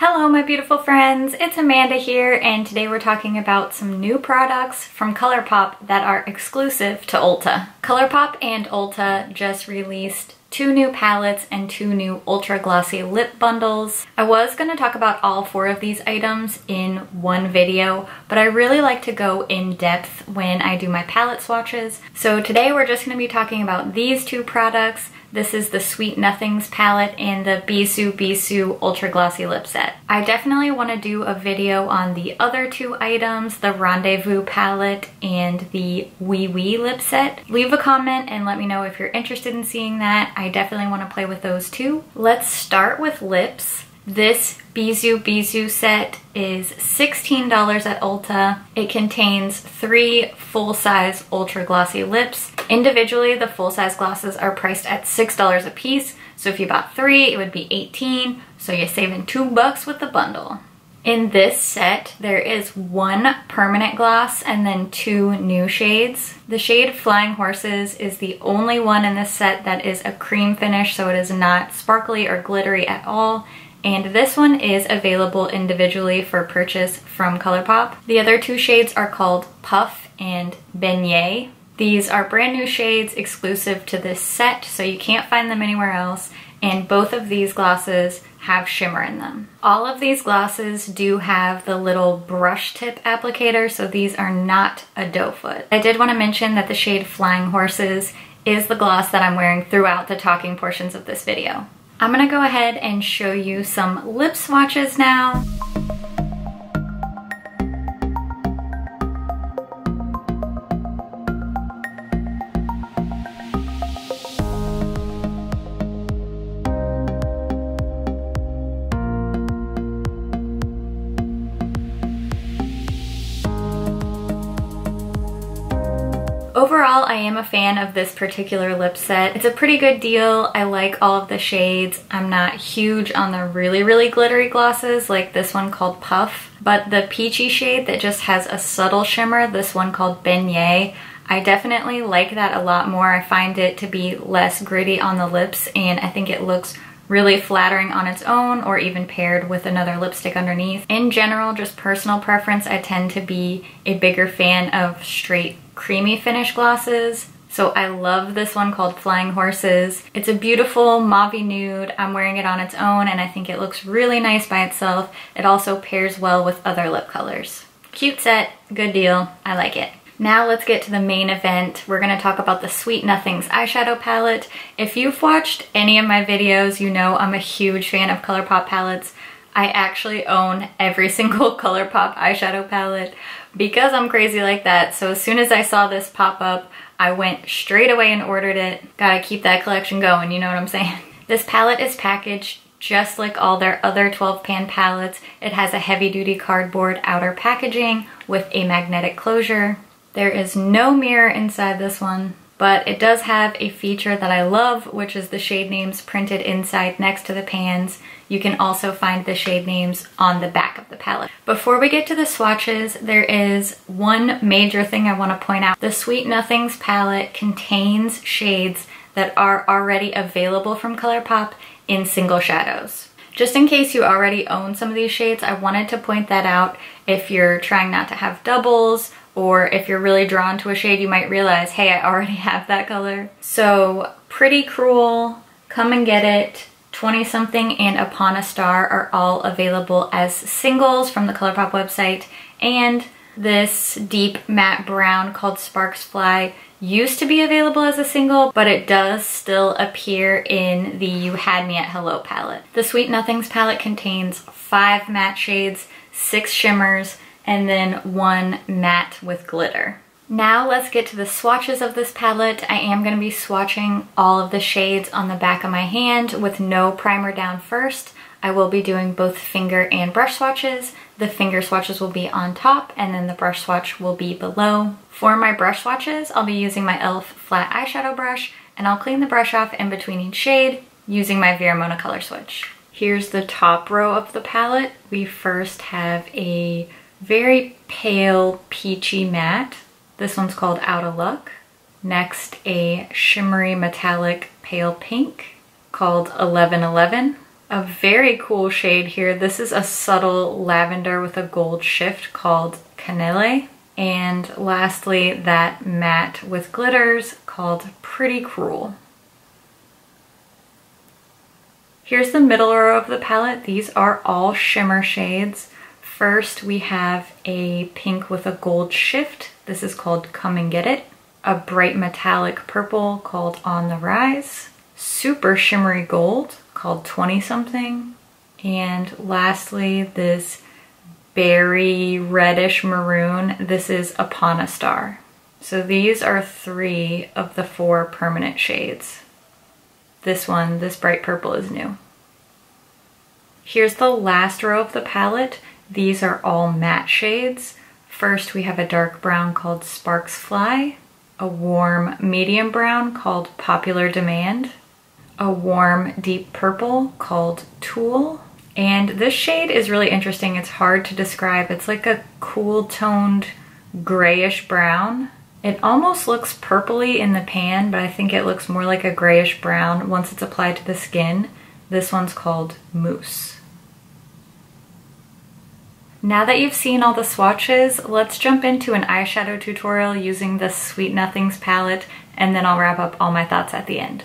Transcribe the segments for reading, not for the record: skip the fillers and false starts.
Hello my beautiful friends, it's Amanda here, and today we're talking about some new products from ColourPop that are exclusive to Ulta. ColourPop and Ulta just released 2 new palettes and 2 new ultra glossy lip bundles. I was going to talk about all 4 of these items in one video, but I really like to go in depth when I do my palette swatches. So today we're just going to be talking about these 2 products. This is the Sweet Nothings palette and the Bisou Bisou Ultra Glossy Lip Set. I definitely want to do a video on the other 2 items, the Rendezvous palette and the Wee Wee lip set. Leave a comment and let me know if you're interested in seeing that. I definitely want to play with those too. Let's start with lips. This Bisou Bisou set is $16 at Ulta. It contains 3 full-size ultra glossy lips. Individually, the full-size glosses are priced at $6 a piece, so if you bought 3, it would be $18, so you're saving $2 with the bundle. In this set, there is 1 permanent gloss and then 2 new shades. The shade Flying Horses is the only one in this set that is a cream finish, so it is not sparkly or glittery at all. And this one is available individually for purchase from ColourPop. The other 2 shades are called Puff and Beignet. These are brand new shades exclusive to this set, so you can't find them anywhere else. And both of these glosses have shimmer in them. All of these glosses do have the little brush tip applicator, so these are not a doe foot. I did want to mention that the shade Flying Horses is the gloss that I'm wearing throughout the talking portions of this video. I'm gonna go ahead and show you some lip swatches now. Overall, I am a fan of this particular lip set. It's a pretty good deal. I like all of the shades. I'm not huge on the really glittery glosses like this one called Puff, but the peachy shade that just has a subtle shimmer, this one called Beignet, I definitely like that a lot more. I find it to be less gritty on the lips, and I think it looks really flattering on its own or even paired with another lipstick underneath. In general, just personal preference, I tend to be a bigger fan of straight creamy finish glosses. So I love this one called Flying Horses. It's a beautiful mauve nude. I'm wearing it on its own and I think it looks really nice by itself. It also pairs well with other lip colors. Cute set, good deal, I like it. Now let's get to the main event. We're gonna talk about the Sweet Nothings eyeshadow palette. If you've watched any of my videos, you know I'm a huge fan of ColourPop palettes. I actually own every single ColourPop eyeshadow palette because I'm crazy like that. So as soon as I saw this pop up, I went straight away and ordered it. Gotta keep that collection going, you know what I'm saying? This palette is packaged just like all their other 12-pan palettes. It has a heavy-duty cardboard outer packaging with a magnetic closure. There is no mirror inside this one, but it does have a feature that I love, which is the shade names printed inside next to the pans. You can also find the shade names on the back of the palette. Before we get to the swatches, there is one major thing I want to point out. The Sweet Nothings palette contains shades that are already available from ColourPop in single shadows. Just in case you already own some of these shades, I wanted to point that out. If you're trying not to have doubles, or if you're really drawn to a shade, you might realize, hey, I already have that color. So Pretty Cruel, Come and Get It, 20 Something, and Upon a Star are all available as singles from the ColourPop website. And this deep matte brown called Sparks Fly used to be available as a single, but it does still appear in the You Had Me at Hello palette. The Sweet Nothings palette contains 5 matte shades, 6 shimmers, and then 1 matte with glitter. Now let's get to the swatches of this palette. I am going to be swatching all of the shades on the back of my hand with no primer down first. I will be doing both finger and brush swatches. The finger swatches will be on top and then the brush swatch will be below. For my brush swatches, I'll be using my e.l.f. flat eyeshadow brush, and I'll clean the brush off in between each shade using my Vera Mona color switch. Here's the top row of the palette. We first have a very pale peachy matte. This one's called Out of Luck. Next, a shimmery metallic pale pink called 1111. A very cool shade here. This is a subtle lavender with a gold shift called Canele. And lastly, that matte with glitters called Pretty Cruel. Here's the middle row of the palette. These are all shimmer shades. First, we have a pink with a gold shift. This is called Come and Get It. A bright metallic purple called On the Rise. Super shimmery gold called 20 something. And lastly, this berry reddish maroon. This is Upon a Star. So these are 3 of the 4 permanent shades. This one, this bright purple, is new. Here's the last row of the palette. These are all matte shades. First, we have a dark brown called Sparks Fly, a warm medium brown called Popular Demand, a warm deep purple called Tool. And this shade is really interesting. It's hard to describe. It's like a cool toned grayish brown. It almost looks purpley in the pan, but I think it looks more like a grayish brown once it's applied to the skin. This one's called Mousse. Now that you've seen all the swatches, let's jump into an eyeshadow tutorial using the Sweet Nothings palette, and then I'll wrap up all my thoughts at the end.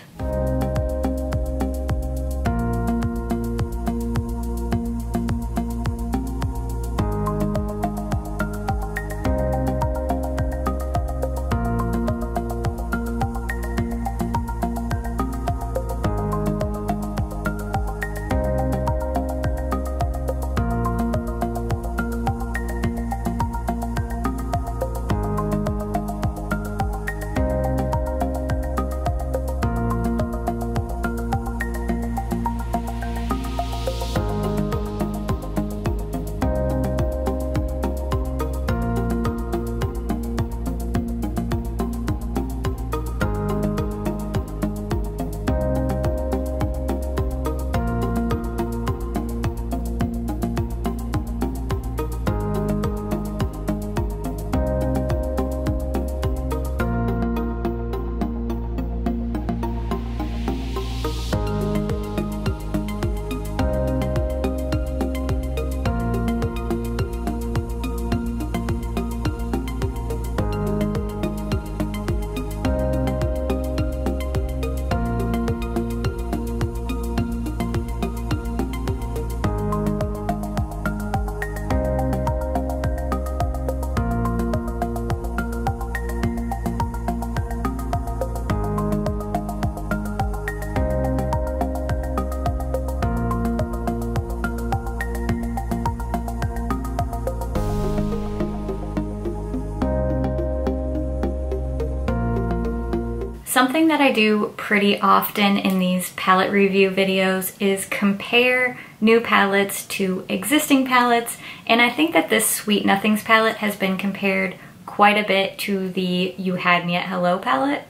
Something that I do pretty often in these palette review videos is compare new palettes to existing palettes, and I think that this Sweet Nothings palette has been compared quite a bit to the You Had Me at Hello palette.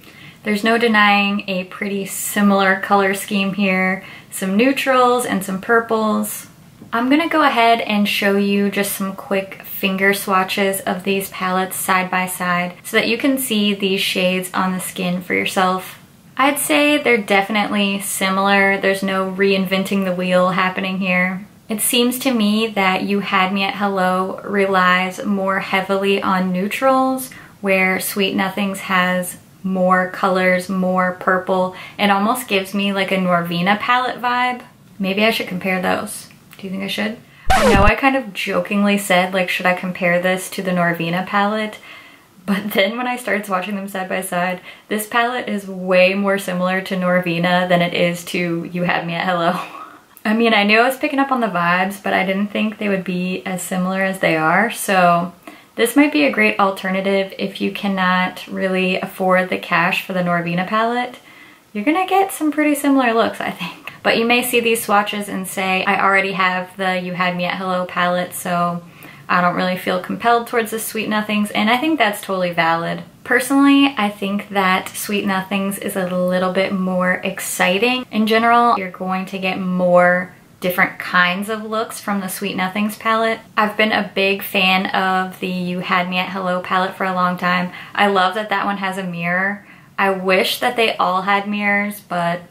There's no denying a pretty similar color scheme here, some neutrals and some purples. I'm gonna go ahead and show you just some quick finger swatches of these palettes side by side so that you can see these shades on the skin for yourself. I'd say they're definitely similar. There's no reinventing the wheel happening here. It seems to me that You Had Me at Hello relies more heavily on neutrals, where Sweet Nothings has more colors, more purple. It almost gives me like a Norvina palette vibe. Maybe I should compare those. Do you think I should? I know I kind of jokingly said, like, should I compare this to the Norvina palette? But then when I started swatching them side by side, this palette is way more similar to Norvina than it is to You Had Me at Hello. I mean, I knew I was picking up on the vibes, but I didn't think they would be as similar as they are. So this might be a great alternative if you cannot really afford the cash for the Norvina palette. You're gonna get some pretty similar looks, I think. But you may see these swatches and say, I already have the You Had Me at Hello palette, so I don't really feel compelled towards the Sweet Nothings, and I think that's totally valid. Personally, I think that Sweet Nothings is a little bit more exciting. In general, you're going to get more different kinds of looks from the Sweet Nothings palette. I've been a big fan of the You Had Me at Hello palette for a long time. I love that that one has a mirror. I wish that they all had mirrors, but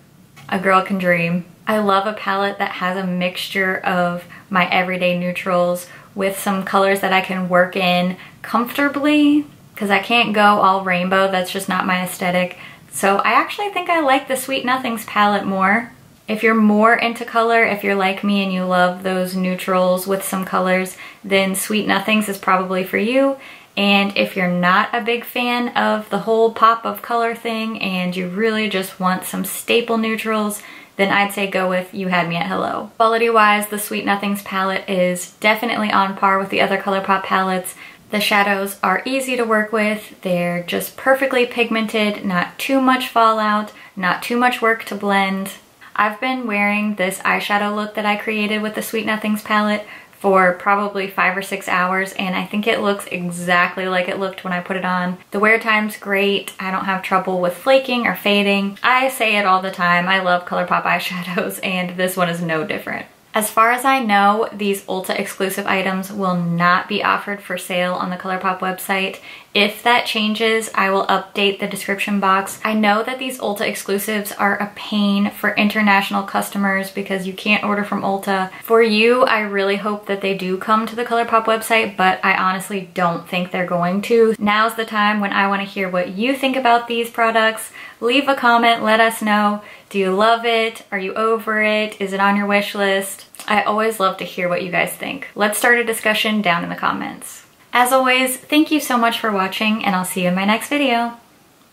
a girl can dream. I love a palette that has a mixture of my everyday neutrals with some colors that I can work in comfortably, because I can't go all rainbow. That's just not my aesthetic. So I actually think I like the Sweet Nothings palette more. If you're more into color, if you're like me and you love those neutrals with some colors, then Sweet Nothings is probably for you. And if you're not a big fan of the whole pop of color thing and you really just want some staple neutrals, then I'd say go with You Had Me at Hello. Quality-wise, the Sweet Nothings palette is definitely on par with the other ColourPop palettes. The shadows are easy to work with. They're just perfectly pigmented, not too much fallout, not too much work to blend. I've been wearing this eyeshadow look that I created with the Sweet Nothings palette for probably 5 or 6 hours, and I think it looks exactly like it looked when I put it on. The wear time's great. I don't have trouble with flaking or fading. I say it all the time, I love ColourPop eyeshadows, and this one is no different. As far as I know, these Ulta exclusive items will not be offered for sale on the ColourPop website. If that changes, I will update the description box. I know that these Ulta exclusives are a pain for international customers because you can't order from Ulta. For you, I really hope that they do come to the ColourPop website, but I honestly don't think they're going to. Now's the time when I want to hear what you think about these products. Leave a comment, let us know. Do you love it? Are you over it? Is it on your wish list? I always love to hear what you guys think. Let's start a discussion down in the comments. As always, thank you so much for watching, and I'll see you in my next video.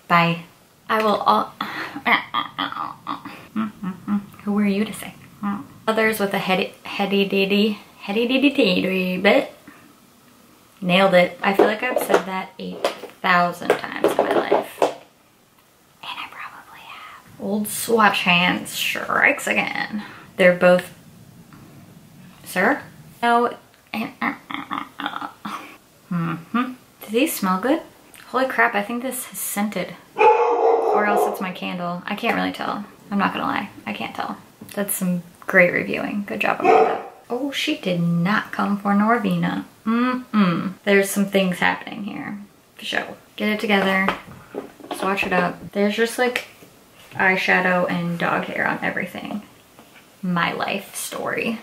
Bye. I will all... Who were you to say? Others with a heady bit. Nailed it. I feel like I've said that 8,000 times in my life. And I probably have. Old swatch hands strikes again. They're both... Sir? No. Do these smell good? Holy crap, I think this is scented. Or else it's my candle. I can't really tell. I'm not gonna lie. I can't tell. That's some great reviewing. Good job, Amanda. Oh, she did not come for Norvina. There's some things happening here. For sure. Get it together. Swatch it up. There's just like eyeshadow and dog hair on everything. My life story.